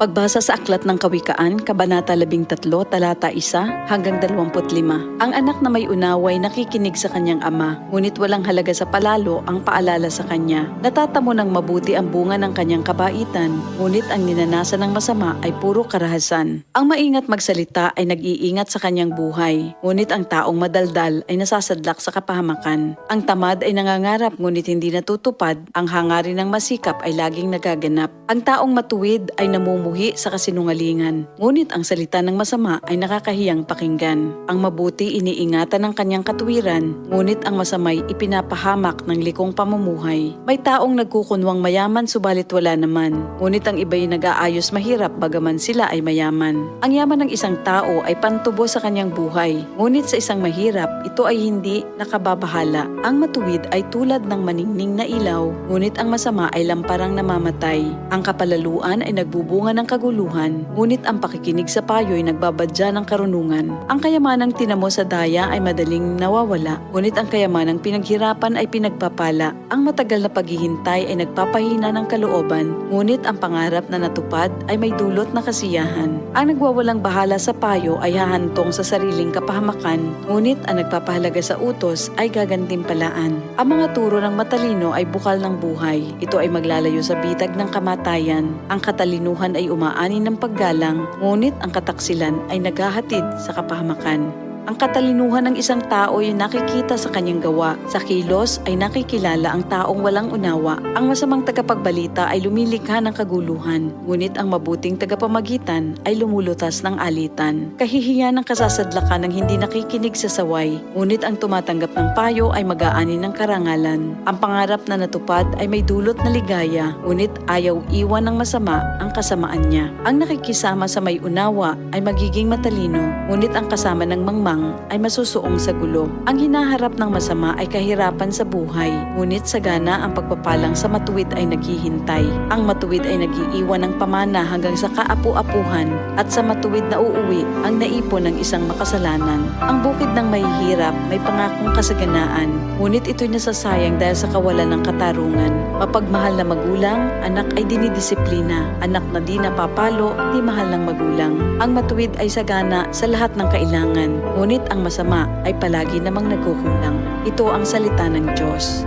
Pagbasa sa Aklat ng Kawikaan, Kabanata 13, Talata 1 hanggang 25. Ang anak na may unaway nakikinig sa kanyang ama, ngunit walang halaga sa palalo ang paalala sa kanya. Natatamo ng mabuti ang bunga ng kanyang kabaitan, ngunit ang ninanasan ng masama ay puro karahasan. Ang maingat magsalita ay nag-iingat sa kanyang buhay, ngunit ang taong madaldal ay nasasadlak sa kapahamakan. Ang tamad ay nangangarap ngunit hindi natutupad, ang hangarin ng masikap ay laging nagaganap. Ang taong matuwid ay namumuhi sa kasinungalingan, ngunit ang salita ng masama ay nakakahiyang pakinggan. Ang mabuti iniingatan ng kanyang katuwiran, ngunit ang masamay ipinapahamak ng likong pamumuhay. May taong nagkukunwang mayaman subalit wala naman, ngunit ang iba'y nag-aayos mahirap bagaman sila ay mayaman. Ang yaman ng isang tao ay pantubo sa kanyang buhay, ngunit sa isang mahirap, ito ay hindi nakababahala. Ang matuwid ay tulad ng maningning na ilaw, ngunit ang masama ay lamparang namamatay. Ang kapalaluan ay nagbubunga ng kaguluhan, ngunit ang pakikinig sa payo ay nagbabadya ng karunungan. Ang kayamanang tinamo sa daya ay madaling nawawala, ngunit ang kayamanang pinaghirapan ay pinagpapala. Ang matagal na paghihintay ay nagpapahina ng kalooban, ngunit ang pangarap na natupad ay may dulot na kasiyahan. Ang nagwawalang bahala sa payo ay hahantong sa sariling kapahamakan, ngunit ang nagpapahalaga sa utos ay gagantimpalaan. Ang mga turo ng matalino ay bukal ng buhay. Ito ay maglalayo sa bitag ng kamatayan. Ang katalinuhan ay umaani ng paggalang, ngunit ang kataksilan ay naghahatid sa kapahamakan. Ang katalinuhan ng isang tao ay nakikita sa kanyang gawa. Sa kilos ay nakikilala ang taong walang unawa. Ang masamang tagapagbalita ay lumilikha ng kaguluhan, ngunit ang mabuting tagapamagitan ay lumulutas ng alitan. Kahihiyan ng kasasadlakan ng hindi nakikinig sa saway, ngunit ang tumatanggap ng payo ay mag-aani ng karangalan. Ang pangarap na natupad ay may dulot na ligaya, ngunit ayaw iwan ng masama ang kasamaan niya. Ang nakikisama sa may unawa ay magiging matalino, ngunit ang kasama ng mangmang ay masusuong sa gulo. Ang hinaharap ng masama ay kahirapan sa buhay, ngunit sagana ang pagpapalang sa matuwid ay naghihintay. Ang matuwid ay nag-iiwan ng pamana hanggang sa kaapu-apuhan, at sa matuwid na uuwi ang naipon ng isang makasalanan. Ang bukid ng mahihirap may pangakong kasaganaan, ngunit ito'y nasasayang dahil sa kawalan ng katarungan. Mapagmahal na magulang, anak ay dinidisiplina. Anak na di napapalo, di mahal ng magulang. Ang matuwid ay sagana sa lahat ng kailangan, ngunit ang masama ay palagi namang nagkukulang. Ito ang salita ng Diyos.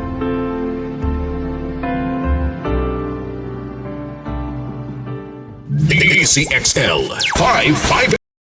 DCXL 55